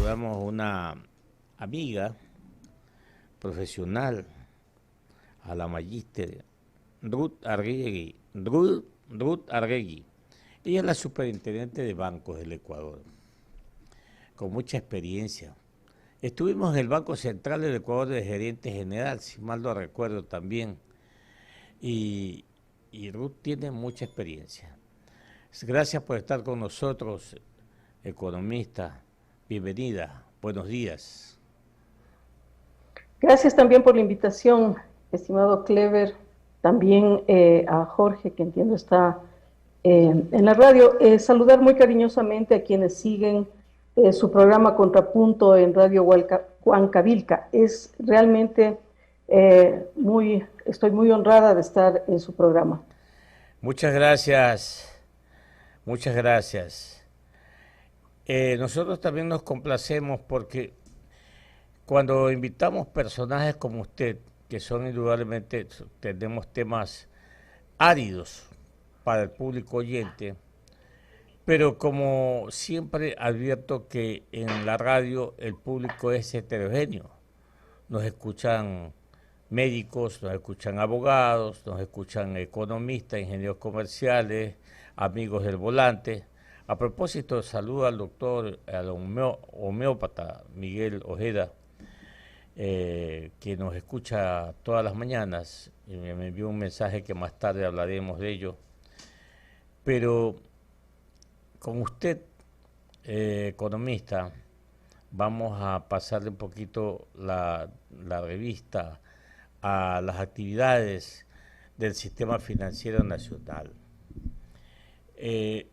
saludamos a una amiga profesional, a la magíster Ruth Arregui. Ruth Arregui. Ella es la superintendente de bancos del Ecuador, con mucha experiencia. Estuvimos en el Banco Central del Ecuador de gerente general, si mal no recuerdo también, y Ruth tiene mucha experiencia. Gracias por estar con nosotros, economista. Bienvenida, buenos días. Gracias también por la invitación, estimado Clever, también a Jorge, que entiendo está en la radio. Saludar muy cariñosamente a quienes siguen su programa Contrapunto en Radio Huancavilca. Es realmente estoy muy honrada de estar en su programa. Muchas gracias, muchas gracias. Nosotros también nos complacemos porque cuando invitamos personajes como usted, que son indudablemente, tenemos temas áridos para el público oyente, pero como siempre advierto que en la radio el público es heterogéneo. Nos escuchan médicos, nos escuchan abogados, nos escuchan economistas, ingenieros comerciales, amigos del volante. A propósito, saludo al doctor, al homeópata Miguel Ojeda, que nos escucha todas las mañanas, y me envió un mensaje que más tarde hablaremos de ello. Pero con usted, economista, vamos a pasarle un poquito la revista a las actividades del sistema financiero nacional.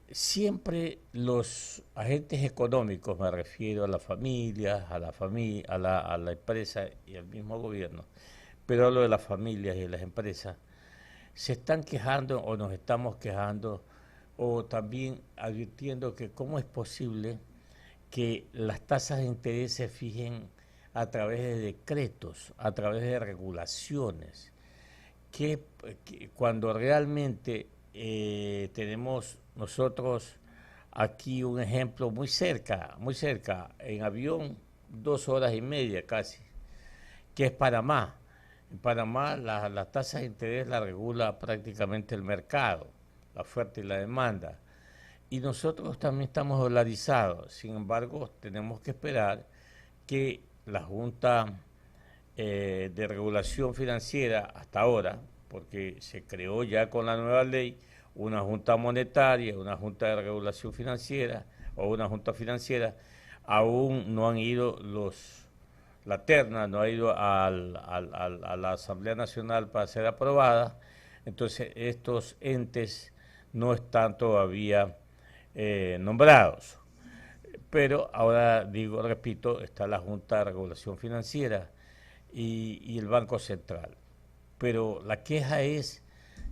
Siempre los agentes económicos, me refiero a las familias, a la empresa y al mismo gobierno, pero hablo de las familias y de las empresas, se están quejando o nos estamos quejando o también advirtiendo que cómo es posible que las tasas de interés se fijen a través de decretos, a través de regulaciones, que cuando realmente tenemos nosotros aquí un ejemplo muy cerca, en avión 2 horas y media casi, que es Panamá. En Panamá la tasa de interés la regula prácticamente el mercado, la oferta y la demanda. Y nosotros también estamos dolarizados, sin embargo tenemos que esperar que la Junta de Regulación Financiera hasta ahora, porque se creó ya con la nueva ley una Junta Monetaria, una Junta de Regulación Financiera o una Junta Financiera, aún no han ido la terna, no ha ido a la Asamblea Nacional para ser aprobada, entonces estos entes no están todavía nombrados. Pero ahora digo, repito, está la Junta de Regulación Financiera y el Banco Central. Pero la queja es,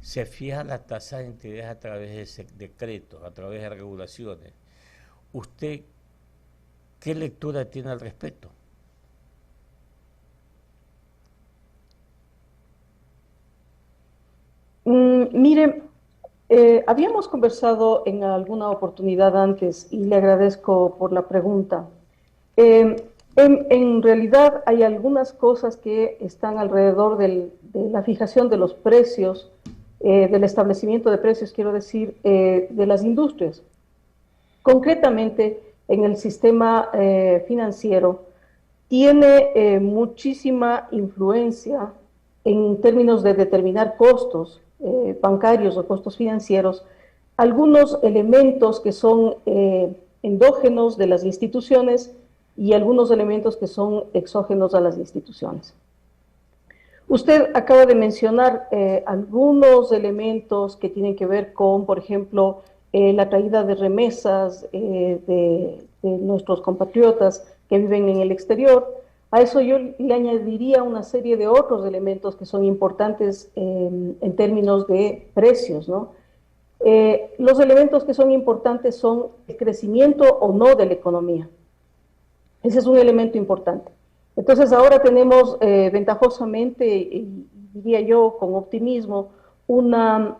se fija la tasa de interés a través de decretos, a través de regulaciones. ¿Usted qué lectura tiene al respecto? Mire, habíamos conversado en alguna oportunidad antes y le agradezco por la pregunta. En realidad hay algunas cosas que están alrededor de la fijación de los precios, del establecimiento de precios, quiero decir, de las industrias. Concretamente, en el sistema financiero, tiene muchísima influencia en términos de determinar costos bancarios o costos financieros, algunos elementos que son endógenos de las instituciones y algunos elementos que son exógenos a las instituciones. Usted acaba de mencionar algunos elementos que tienen que ver con, por ejemplo, la caída de remesas de nuestros compatriotas que viven en el exterior. A eso yo le añadiría una serie de otros elementos que son importantes en términos de precios, ¿no? Los elementos que son importantes son el crecimiento o no de la economía. Ese es un elemento importante. Entonces ahora tenemos ventajosamente, y diría yo con optimismo, una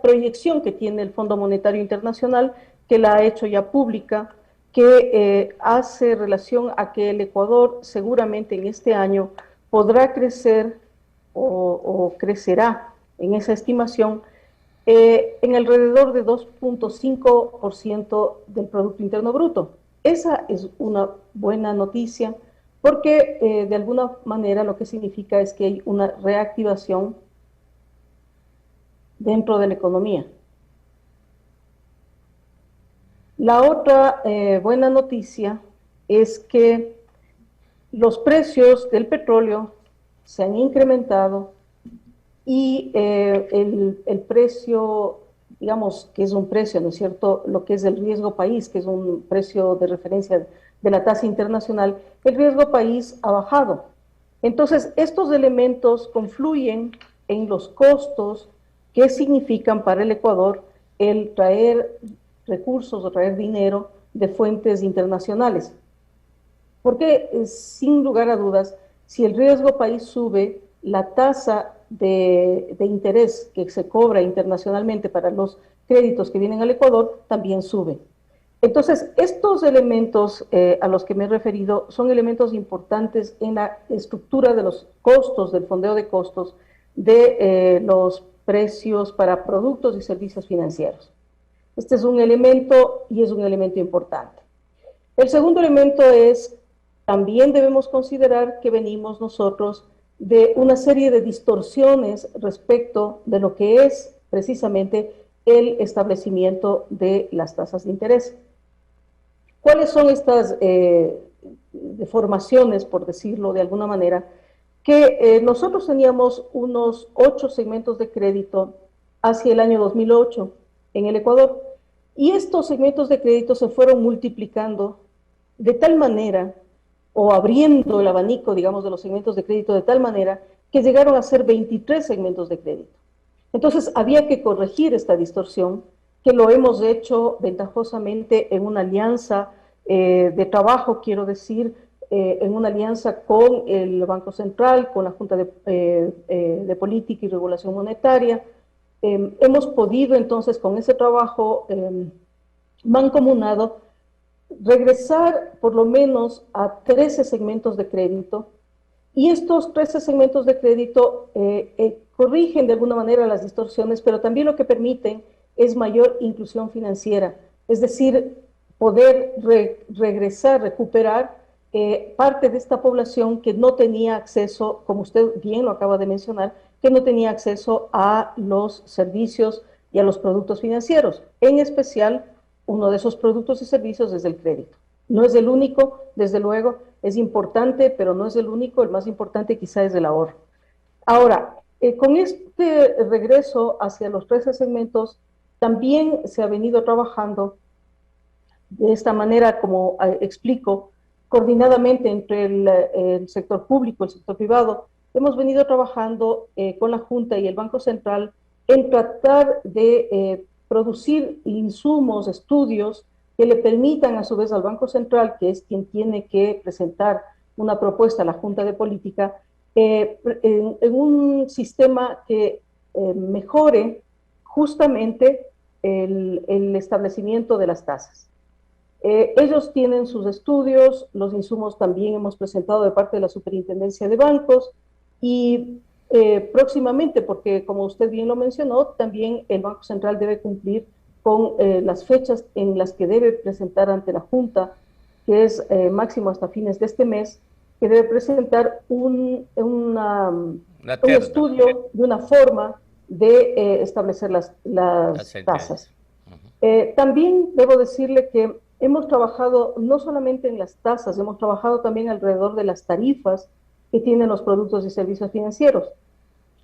proyección que tiene el Fondo Monetario Internacional, que la ha hecho ya pública, que hace relación a que el Ecuador seguramente en este año podrá crecer o crecerá en esa estimación en alrededor de 2.5% del Producto Interno Bruto. Esa es una buena noticia porque de alguna manera lo que significa es que hay una reactivación dentro de la economía. La otra buena noticia es que los precios del petróleo se han incrementado y el precio, digamos que es un precio, ¿no es cierto?, lo que es el riesgo país, que es un precio de referencia de la tasa internacional, el riesgo país ha bajado. Entonces, estos elementos confluyen en los costos que significan para el Ecuador el traer recursos o traer dinero de fuentes internacionales. Porque, sin lugar a dudas, si el riesgo país sube, la tasa de interés que se cobra internacionalmente para los créditos que vienen al Ecuador también sube. Entonces, estos elementos a los que me he referido son elementos importantes en la estructura de los costos, del fondeo de costos de los precios para productos y servicios financieros. Este es un elemento y es un elemento importante. El segundo elemento es, también debemos considerar que venimos nosotros de una serie de distorsiones respecto de lo que es precisamente el establecimiento de las tasas de interés. ¿Cuáles son estas deformaciones, por decirlo de alguna manera? Que nosotros teníamos unos 8 segmentos de crédito hacia el año 2008 en el Ecuador, y estos segmentos de crédito se fueron multiplicando de tal manera, o abriendo el abanico, digamos, de los segmentos de crédito de tal manera, que llegaron a ser 23 segmentos de crédito. Entonces, había que corregir esta distorsión, que lo hemos hecho ventajosamente en una alianza de trabajo, quiero decir, en una alianza con el Banco Central, con la Junta de Política y Regulación Monetaria. Hemos podido entonces con ese trabajo mancomunado regresar por lo menos a 13 segmentos de crédito, y estos 13 segmentos de crédito corrigen de alguna manera las distorsiones, pero también lo que permiten es mayor inclusión financiera, es decir, poder regresar, recuperar parte de esta población que no tenía acceso, como usted bien lo acaba de mencionar, que no tenía acceso a los servicios y a los productos financieros. En especial, uno de esos productos y servicios es el crédito. No es el único, desde luego, es importante, pero no es el único. El más importante quizá es el ahorro. Ahora, con este regreso hacia los 13 segmentos, también se ha venido trabajando de esta manera, como explico, coordinadamente entre el sector público, el sector privado. Hemos venido trabajando con la Junta y el Banco Central en tratar de producir insumos, estudios que le permitan a su vez al Banco Central, que es quien tiene que presentar una propuesta a la Junta de Política, en un sistema que mejore justamente el establecimiento de las tasas. Ellos tienen sus estudios, los insumos también hemos presentado de parte de la Superintendencia de Bancos, y próximamente, porque como usted bien lo mencionó, también el Banco Central debe cumplir con las fechas en las que debe presentar ante la Junta, que es máximo hasta fines de este mes, que debe presentar un estudio de una forma de establecer las tasas. También debo decirle que hemos trabajado no solamente en las tasas, hemos trabajado también alrededor de las tarifas que tienen los productos y servicios financieros.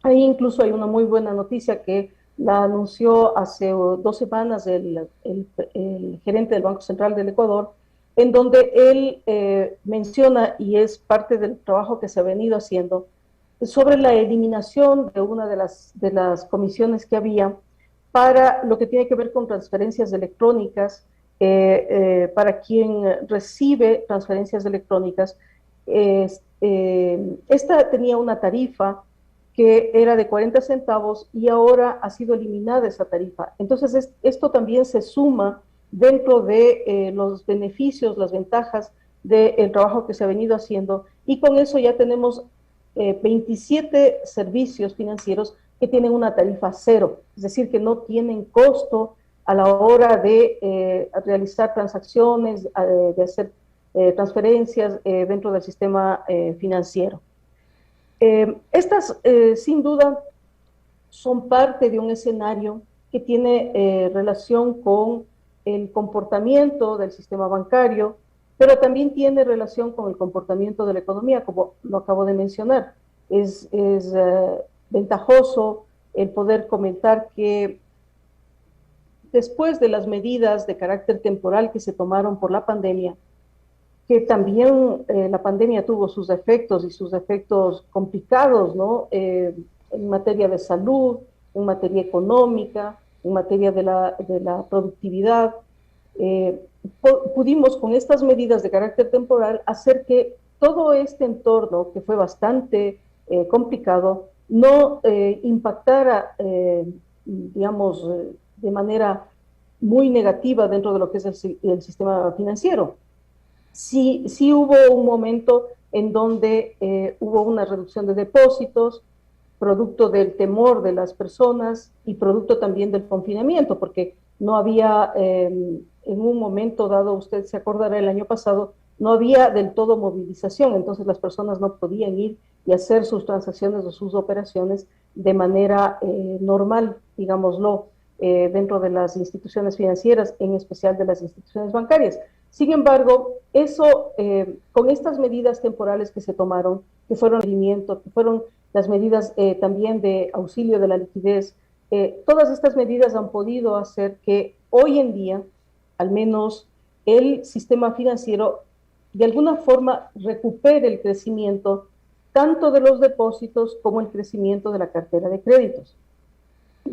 Ahí incluso hay una muy buena noticia que la anunció hace 2 semanas el gerente del Banco Central del Ecuador, en donde él menciona, y es parte del trabajo que se ha venido haciendo, sobre la eliminación de una de las comisiones que había para lo que tiene que ver con transferencias electrónicas, para quien recibe transferencias electrónicas. Esta tenía una tarifa que era de 40 centavos y ahora ha sido eliminada esa tarifa. Entonces, esto también se suma dentro de los beneficios, las ventajas del trabajo que se ha venido haciendo, y con eso ya tenemos 27 servicios financieros que tienen una tarifa cero, es decir, que no tienen costo a la hora de realizar transacciones, de hacer transferencias dentro del sistema financiero. Estas, sin duda, son parte de un escenario que tiene relación con el comportamiento del sistema bancario, pero también tiene relación con el comportamiento de la economía, como lo acabo de mencionar. Es ventajoso el poder comentar que después de las medidas de carácter temporal que se tomaron por la pandemia, que también la pandemia tuvo sus efectos y sus efectos complicados, ¿no? En materia de salud, en materia económica, en materia de la productividad. Pudimos con estas medidas de carácter temporal hacer que todo este entorno, que fue bastante complicado, no impactara, digamos, de manera muy negativa dentro de lo que es el sistema financiero. Sí hubo un momento en donde hubo una reducción de depósitos, producto del temor de las personas y producto también del confinamiento, porque no había, en un momento dado, usted se acordará, el año pasado, no había del todo movilización, entonces las personas no podían ir y hacer sus transacciones o sus operaciones de manera normal, digámoslo, dentro de las instituciones financieras, en especial de las instituciones bancarias. Sin embargo, eso, con estas medidas temporales que se tomaron, que fueron que fueron las medidas también de auxilio de la liquidez, todas estas medidas han podido hacer que hoy en día, al menos, el sistema financiero de alguna forma recupere el crecimiento tanto de los depósitos como el crecimiento de la cartera de créditos.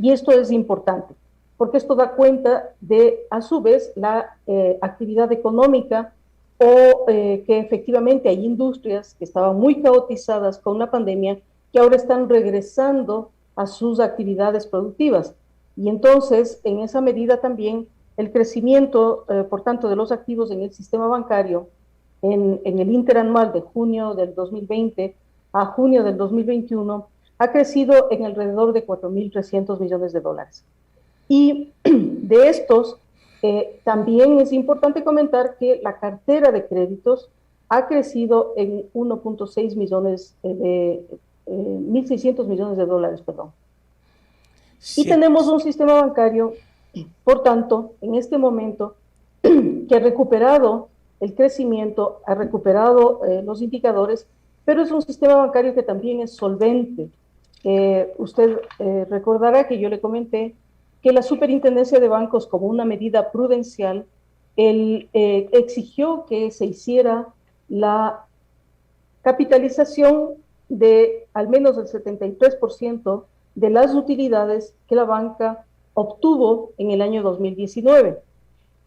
Y esto es importante, porque esto da cuenta de, a su vez, la actividad económica o que efectivamente hay industrias que estaban muy caotizadas con la pandemia que ahora están regresando a sus actividades productivas. Y entonces, en esa medida también, el crecimiento, por tanto, de los activos en el sistema bancario en el interanual de junio del 2020 a junio del 2021 ha crecido en alrededor de 4.300 millones de dólares. Y de estos, también es importante comentar que la cartera de créditos ha crecido en 1.6 millones de 1.600 millones de dólares, perdón. Y tenemos un sistema bancario, por tanto, en este momento, que ha recuperado el crecimiento, ha recuperado los indicadores, pero es un sistema bancario que también es solvente. Usted recordará que yo le comenté que la Superintendencia de Bancos, como una medida prudencial, exigió que se hiciera la capitalización de al menos el 73% de las utilidades que la banca obtuvo en el año 2019.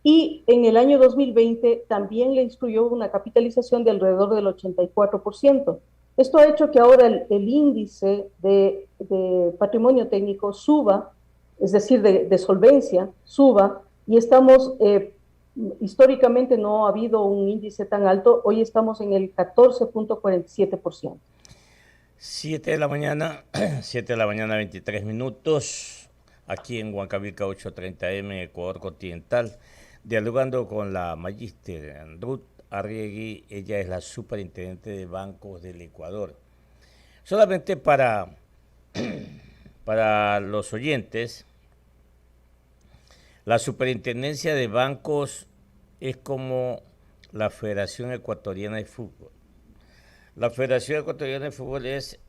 Y en el año 2020 también le instruyó una capitalización de alrededor del 84%. Esto ha hecho que ahora el índice de patrimonio técnico suba, es decir, de solvencia, suba, y estamos, históricamente no ha habido un índice tan alto, hoy estamos en el 14.47%. 7 de la mañana, 7 de la mañana, 23 minutos, aquí en Huancavelica 830M, Ecuador Continental, dialogando con la magíster Ruth Arriegui. Ella es la superintendente de bancos del Ecuador. Solamente para los oyentes, la superintendencia de bancos es como la Federación Ecuatoriana de Fútbol. La Federación Ecuatoriana de Fútbol es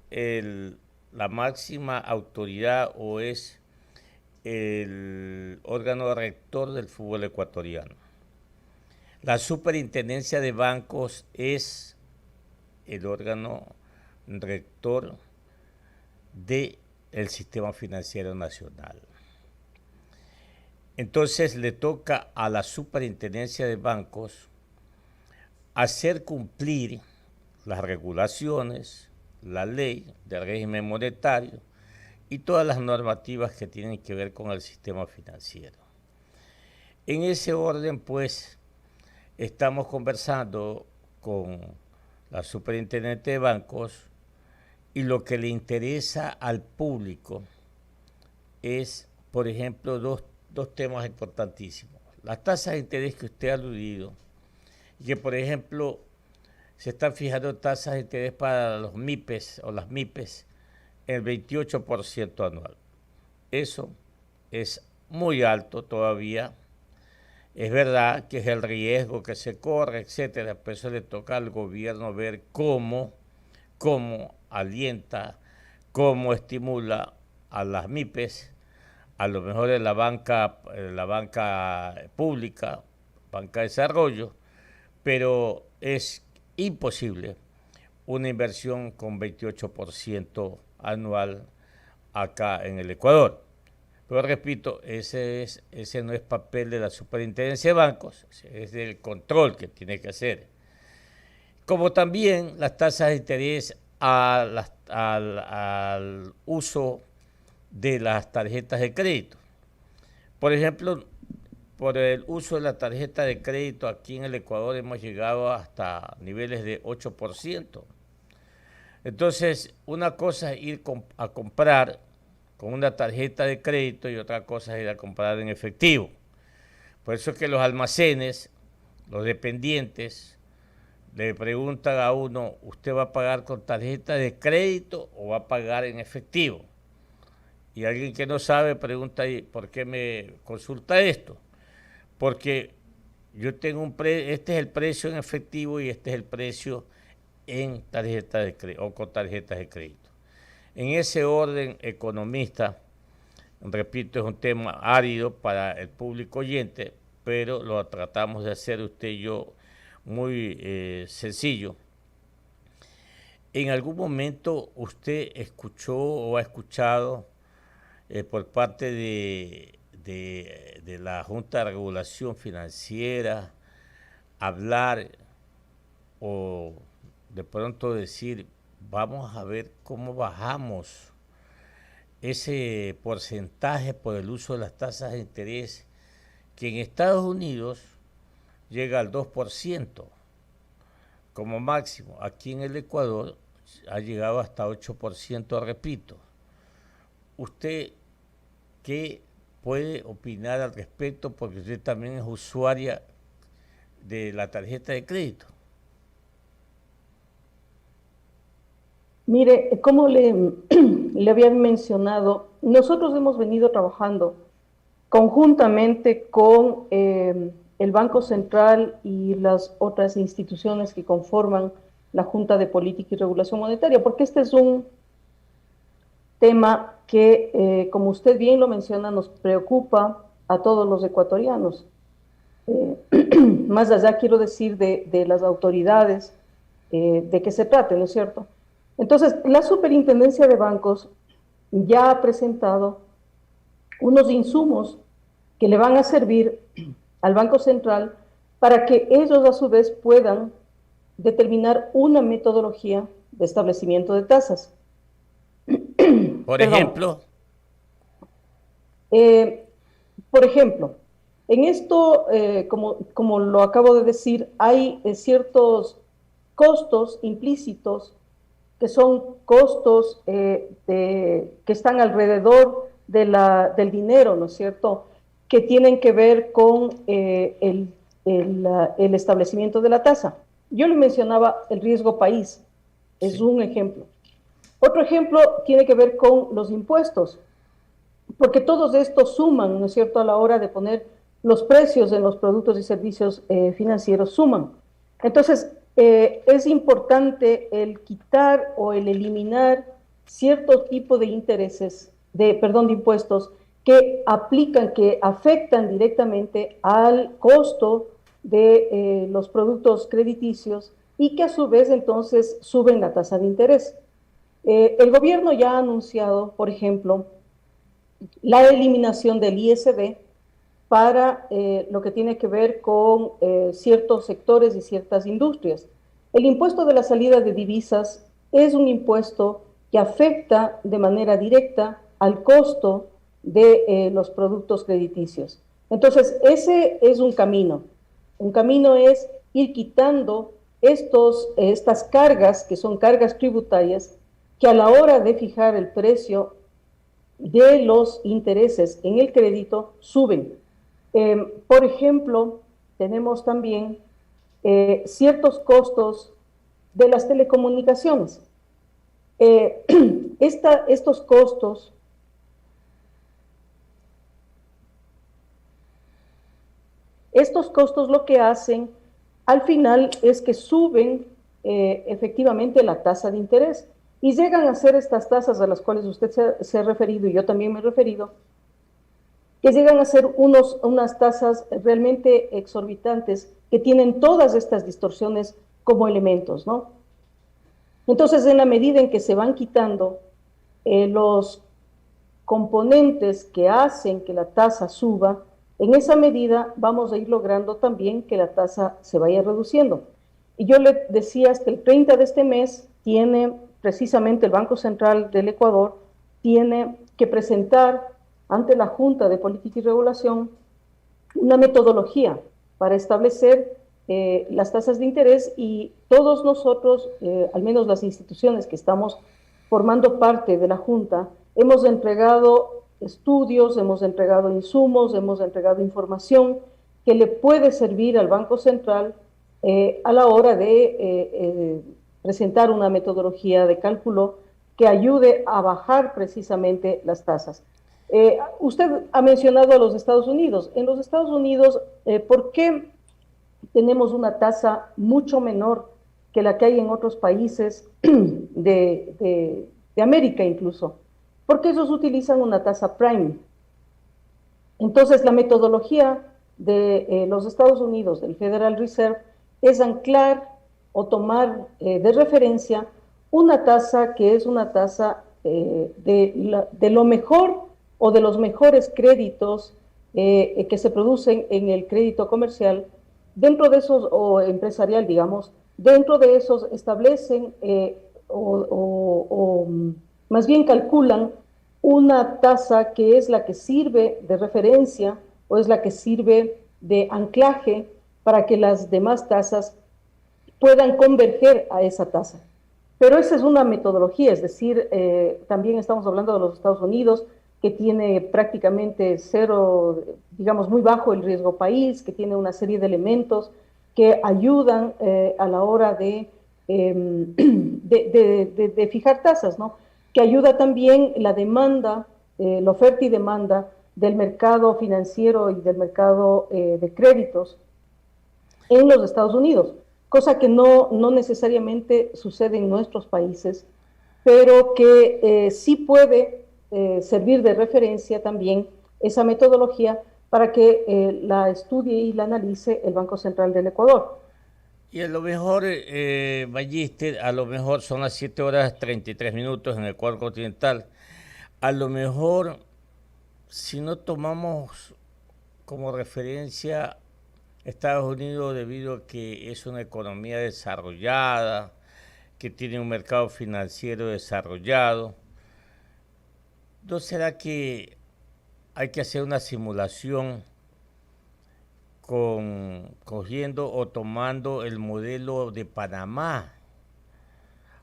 la máxima autoridad o es el órgano rector del fútbol ecuatoriano. La Superintendencia de Bancos es el órgano rector del sistema financiero nacional. Entonces le toca a la Superintendencia de Bancos hacer cumplir las regulaciones, la ley del régimen monetario y todas las normativas que tienen que ver con el sistema financiero. En ese orden, pues, estamos conversando con la superintendente de bancos y lo que le interesa al público es, por ejemplo, dos temas importantísimos. Las tasas de interés que usted ha aludido, y que, por ejemplo, se están fijando tasas de interés para los MIPES o las MIPES en el 28% anual. Eso es muy alto todavía. Es verdad que es el riesgo que se corre, etcétera, pero eso le toca al gobierno ver cómo alienta, cómo estimula a las MIPES, a lo mejor en la banca pública, banca de desarrollo, pero es imposible una inversión con 28% anual acá en el Ecuador. Pero repito, ese no es papel de la superintendencia de bancos, es del control que tiene que hacer. Como también las tasas de interés al uso de las tarjetas de crédito. Por ejemplo, por el uso de la tarjeta de crédito aquí en el Ecuador hemos llegado hasta niveles de 8%. Entonces, una cosa es ir a comprar con una tarjeta de crédito y otra cosa es ir a comprar en efectivo. Por eso es que los almacenes, los dependientes, le preguntan a uno, ¿usted va a pagar con tarjeta de crédito o va a pagar en efectivo? Y alguien que no sabe pregunta, ¿por qué me consulta esto? Porque yo tengo este es el precio en efectivo y este es el precio en tarjeta de crédito o con tarjetas de crédito. En ese orden, economista, repito, es un tema árido para el público oyente, pero lo tratamos de hacer usted y yo muy sencillo. ¿En algún momento usted escuchó o ha escuchado por parte de la Junta de Regulación Financiera hablar o de pronto decir, vamos a ver cómo bajamos ese porcentaje por el uso de las tasas de interés que en Estados Unidos llega al 2% como máximo? Aquí en el Ecuador ha llegado hasta 8%, repito. ¿Usted qué puede opinar al respecto? Porque usted también es usuaria de la tarjeta de crédito. Mire, como le había mencionado, nosotros hemos venido trabajando conjuntamente con el Banco Central y las otras instituciones que conforman la Junta de Política y Regulación Monetaria, porque este es un tema que, como usted bien lo menciona, nos preocupa a todos los ecuatorianos. Más allá, quiero decir, de las autoridades, de qué se trate, ¿no es cierto? Entonces, la Superintendencia de Bancos ya ha presentado unos insumos que le van a servir al Banco Central para que ellos a su vez puedan determinar una metodología de establecimiento de tasas. Por ejemplo, por ejemplo, en esto, como lo acabo de decir, hay ciertos costos implícitos que son costos que están alrededor del dinero, ¿no es cierto?, que tienen que ver con el establecimiento de la tasa. Yo le mencionaba el riesgo país, es sí, un ejemplo. Otro ejemplo tiene que ver con los impuestos, porque todos estos suman, ¿no es cierto?, a la hora de poner los precios en los productos y servicios financieros, suman. Entonces, es importante el quitar o el eliminar cierto tipo de intereses, de impuestos que aplican, que afectan directamente al costo de los productos crediticios y que a su vez entonces suben la tasa de interés. El gobierno ya ha anunciado, por ejemplo, la eliminación del ISD para lo que tiene que ver con ciertos sectores y ciertas industrias. El impuesto de la salida de divisas es un impuesto que afecta de manera directa al costo de los productos crediticios. Entonces, ese es un camino. Un camino es ir quitando estas cargas, que son cargas tributarias, que a la hora de fijar el precio de los intereses en el crédito suben. Por ejemplo, tenemos también ciertos costos de las telecomunicaciones. Eh, estos costos lo que hacen al final es que suben efectivamente la tasa de interés y llegan a ser estas tasas a las cuales usted se ha referido y yo también me he referido, que llegan a ser unas tasas realmente exorbitantes que tienen todas estas distorsiones como elementos, ¿no? Entonces, en la medida en que se van quitando los componentes que hacen que la tasa suba, en esa medida vamos a ir logrando también que la tasa se vaya reduciendo. Y yo le decía, hasta el 30 de este mes tiene precisamente el Banco Central del Ecuador, tiene que presentar ante la Junta de Política y Regulación una metodología para establecer las tasas de interés, y todos nosotros, al menos las instituciones que estamos formando parte de la Junta, hemos entregado estudios, hemos entregado insumos, hemos entregado información que le puede servir al Banco Central a la hora de presentar una metodología de cálculo que ayude a bajar precisamente las tasas. Usted ha mencionado a los Estados Unidos. En los Estados Unidos, ¿por qué tenemos una tasa mucho menor que la que hay en otros países de América incluso? Porque ellos utilizan una tasa prime. Entonces, la metodología de los Estados Unidos, del Federal Reserve, es anclar o tomar de referencia una tasa que es una tasa de lo mejor o de los mejores créditos que se producen en el crédito comercial. Dentro de esos, o empresarial, digamos, dentro de esos establecen o más bien calculan una tasa que es la que sirve de referencia o es la que sirve de anclaje para que las demás tasas puedan converger a esa tasa. Pero esa es una metodología, es decir, también estamos hablando de los Estados Unidos, que tiene prácticamente cero, digamos, muy bajo el riesgo país, que tiene una serie de elementos que ayudan a la hora de fijar tasas, ¿no? Que ayuda también la demanda, la oferta y demanda del mercado financiero y del mercado de créditos en los Estados Unidos, cosa que no necesariamente sucede en nuestros países, pero que sí puede servir de referencia también esa metodología para que la estudie y la analice el Banco Central del Ecuador. Y a lo mejor, Magíster, a lo mejor son las 7 horas 33 minutos en el Ecuador continental. A lo mejor, si no tomamos como referencia Estados Unidos, debido a que es una economía desarrollada, que tiene un mercado financiero desarrollado, ¿no será que hay que hacer una simulación cogiendo o tomando el modelo de Panamá?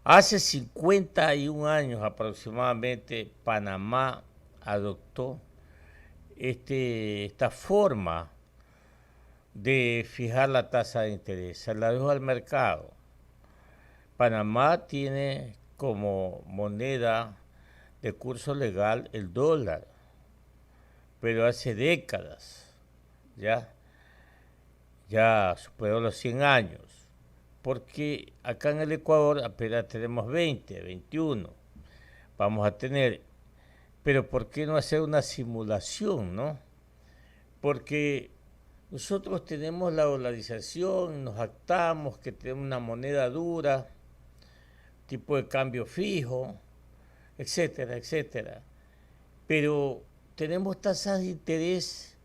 Hace 51 años aproximadamente Panamá adoptó esta forma de fijar la tasa de interés, se la dejó al mercado. Panamá tiene como moneda de curso legal el dólar, pero hace décadas ya superó los 100 años, porque acá en el Ecuador apenas tenemos 20, 21, vamos a tener, pero ¿por qué no hacer una simulación, no? Porque nosotros tenemos la dolarización, nos jactamos que tenemos una moneda dura, tipo de cambio fijo, etcétera, etcétera. Pero tenemos tasas de interés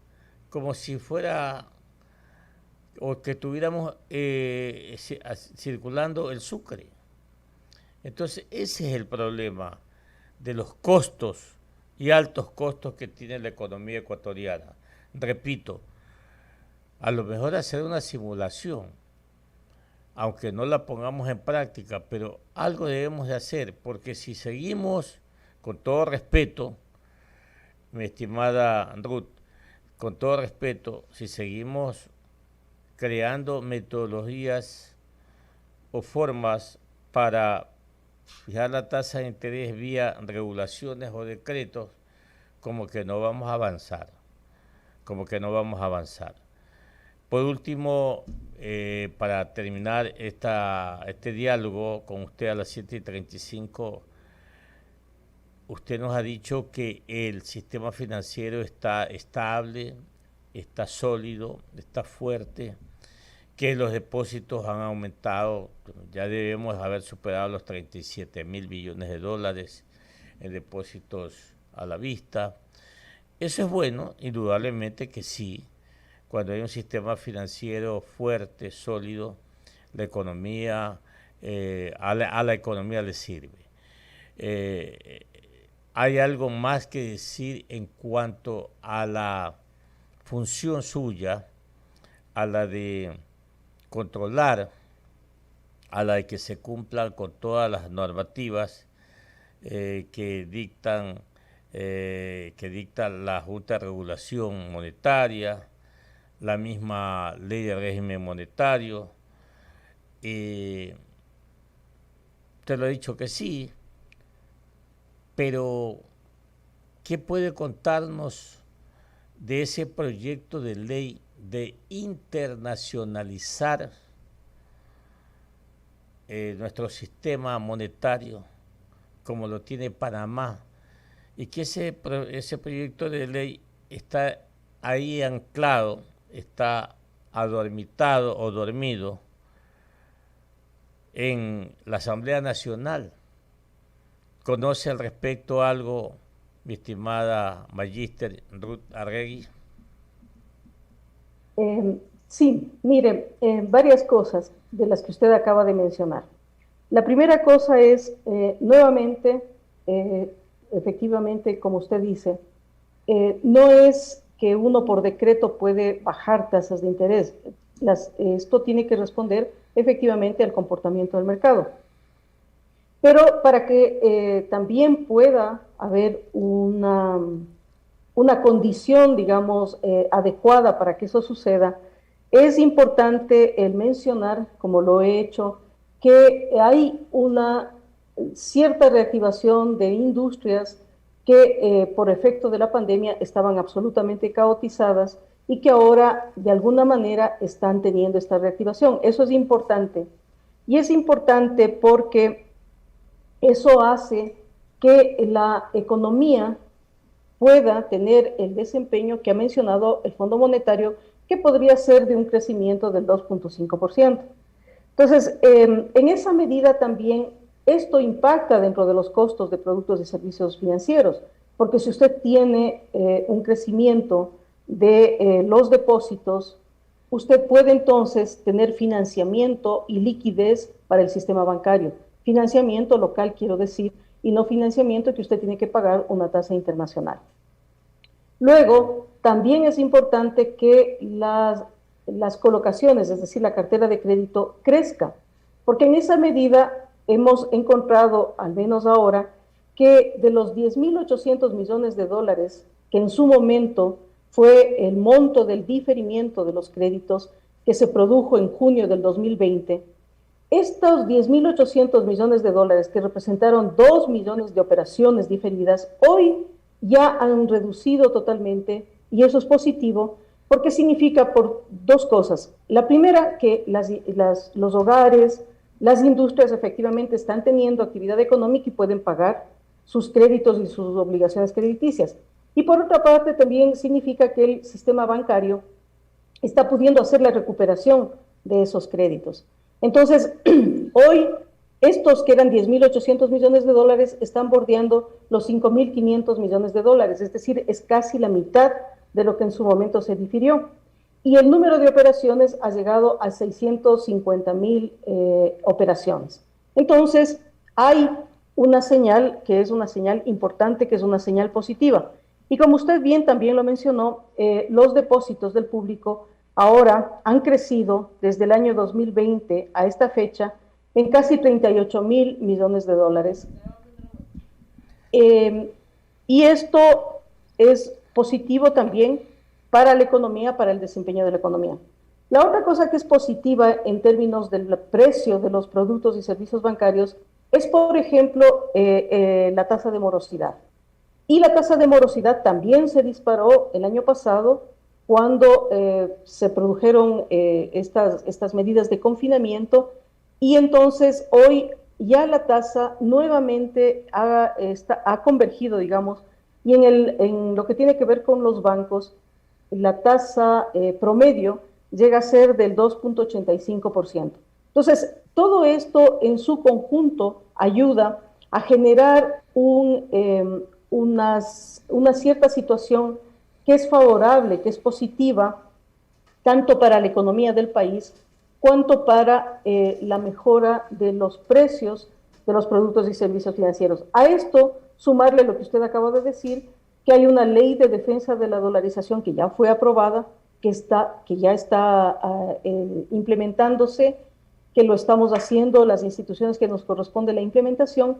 como si fuera o que tuviéramos circulando el sucre. Entonces ese es el problema de los costos y altos costos que tiene la economía ecuatoriana. repito, a lo mejor hacer una simulación, aunque no la pongamos en práctica, pero algo debemos de hacer, porque si seguimos, con todo respeto, mi estimada Ruth, con todo respeto, si seguimos creando metodologías o formas para fijar la tasa de interés vía regulaciones o decretos, como que no vamos a avanzar, como que no vamos a avanzar. Por último, para terminar este diálogo con usted a las 7:35, usted nos ha dicho que el sistema financiero está estable, está sólido, está fuerte, que los depósitos han aumentado, ya debemos haber superado los 37.000 billones de dólares en depósitos a la vista. Eso es bueno, indudablemente que sí. Cuando hay un sistema financiero fuerte, sólido, la economía, a la economía le sirve. Hay algo más que decir en cuanto a la función suya, a la de controlar, a la de que se cumplan con todas las normativas que dicta la Junta de Regulación Monetaria, la misma ley de régimen monetario. Te lo he dicho que sí, pero ¿qué puede contarnos de ese proyecto de ley de internacionalizar nuestro sistema monetario como lo tiene Panamá, y que ese proyecto de ley está ahí anclado, está adormitado o dormido en la Asamblea Nacional? ¿Conoce al respecto algo, mi estimada Magíster Ruth Arregui? Sí, mire, varias cosas de las que usted acaba de mencionar. La primera cosa es, nuevamente, efectivamente, como usted dice, no es que uno por decreto puede bajar tasas de interés. Esto tiene que responder efectivamente al comportamiento del mercado. Pero para que también pueda haber una condición, digamos, adecuada para que eso suceda, es importante el mencionar, como lo he hecho, que hay una cierta reactivación de industrias que por efecto de la pandemia estaban absolutamente caotizadas y que ahora de alguna manera están teniendo esta reactivación. Eso es importante. Y es importante porque eso hace que la economía pueda tener el desempeño que ha mencionado el Fondo Monetario, que podría ser de un crecimiento del 2.5%. Entonces, en esa medida también esto impacta dentro de los costos de productos y servicios financieros, porque si usted tiene un crecimiento de los depósitos, usted puede entonces tener financiamiento y liquidez para el sistema bancario. Financiamiento local, quiero decir, y no financiamiento que usted tiene que pagar una tasa internacional. Luego, también es importante que las colocaciones, es decir, la cartera de crédito, crezca, porque en esa medida hemos encontrado, al menos ahora, que de los 10.800 millones de dólares, que en su momento fue el monto del diferimiento de los créditos que se produjo en junio del 2020, estos 10.800 millones de dólares, que representaron 2 millones de operaciones diferidas, hoy ya han reducido totalmente, y eso es positivo, porque significa por dos cosas. La primera, que los hogares, las industrias efectivamente están teniendo actividad económica y pueden pagar sus créditos y sus obligaciones crediticias. Y por otra parte, también significa que el sistema bancario está pudiendo hacer la recuperación de esos créditos. Entonces, hoy estos que eran 10.800 millones de dólares están bordeando los 5.500 millones de dólares, es decir, es casi la mitad de lo que en su momento se difirió. Y el número de operaciones ha llegado a 650.000 operaciones. Entonces, hay una señal que es una señal importante, que es una señal positiva. Y como usted bien también lo mencionó, los depósitos del público ahora han crecido desde el año 2020 a esta fecha en casi 38.000 millones de dólares. Y esto es positivo también para la economía, para el desempeño de la economía. La otra cosa que es positiva en términos del precio de los productos y servicios bancarios es, por ejemplo, la tasa de morosidad. Y la tasa de morosidad también se disparó el año pasado cuando se produjeron estas medidas de confinamiento, y entonces hoy ya la tasa nuevamente ha convergido, digamos, y en lo que tiene que ver con los bancos, la tasa promedio llega a ser del 2.85%. Entonces, todo esto en su conjunto ayuda a generar una cierta situación que es favorable, que es positiva, tanto para la economía del país, cuanto para la mejora de los precios de los productos y servicios financieros. A esto, sumarle lo que usted acaba de decir, que hay una ley de defensa de la dolarización que ya fue aprobada, que ya está implementándose, que lo estamos haciendo las instituciones que nos corresponde la implementación,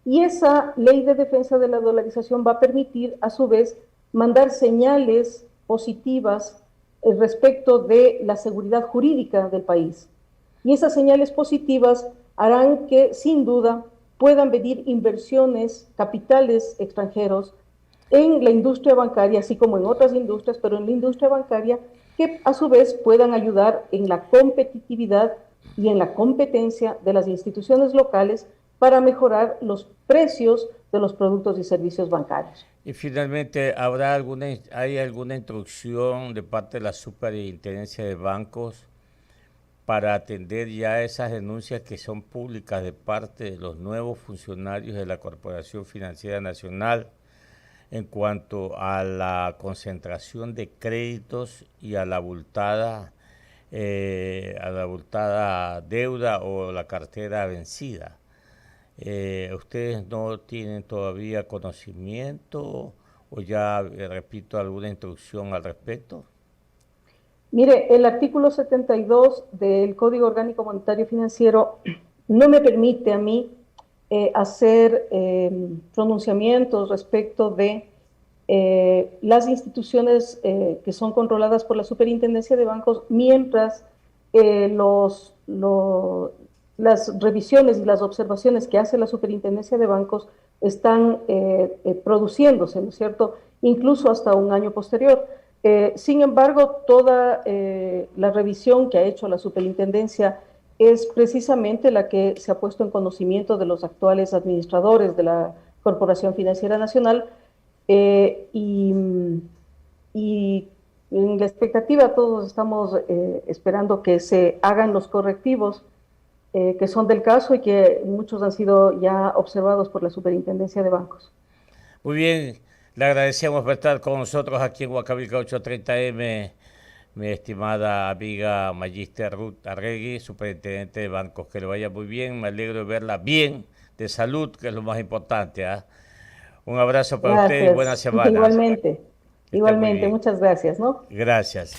y esa ley de defensa de la dolarización va a permitir, a su vez, mandar señales positivas respecto de la seguridad jurídica del país. Y esas señales positivas harán que, sin duda, puedan venir inversiones, capitales extranjeros en la industria bancaria, así como en otras industrias, pero en la industria bancaria, que a su vez puedan ayudar en la competitividad y en la competencia de las instituciones locales para mejorar los precios de los productos y servicios bancarios. Y finalmente, ¿hay alguna instrucción de parte de la Superintendencia de Bancos para atender ya esas denuncias que son públicas de parte de los nuevos funcionarios de la Corporación Financiera Nacional en cuanto a la concentración de créditos y a la abultada deuda o la cartera vencida? ¿Ustedes no tienen todavía conocimiento o ya, repito, alguna instrucción al respecto? Mire, el artículo 72 del Código Orgánico Monetario Financiero no me permite a mí hacer pronunciamientos respecto de las instituciones que son controladas por la Superintendencia de Bancos, mientras las revisiones y las observaciones que hace la Superintendencia de Bancos están produciéndose, ¿no es cierto?, incluso hasta un año posterior. Sin embargo, toda la revisión que ha hecho la Superintendencia es precisamente la que se ha puesto en conocimiento de los actuales administradores de la Corporación Financiera Nacional, y en la expectativa todos estamos esperando que se hagan los correctivos que son del caso y que muchos han sido ya observados por la Superintendencia de Bancos. Muy bien, le agradecemos por estar con nosotros aquí en Huancavelica 830M, mi estimada amiga Magister Ruth Arregui, superintendente de bancos. Que le vaya muy bien, me alegro de verla bien, de salud, que es lo más importante. Un abrazo para usted y buena semana. Igualmente, muchas gracias, ¿no? Gracias.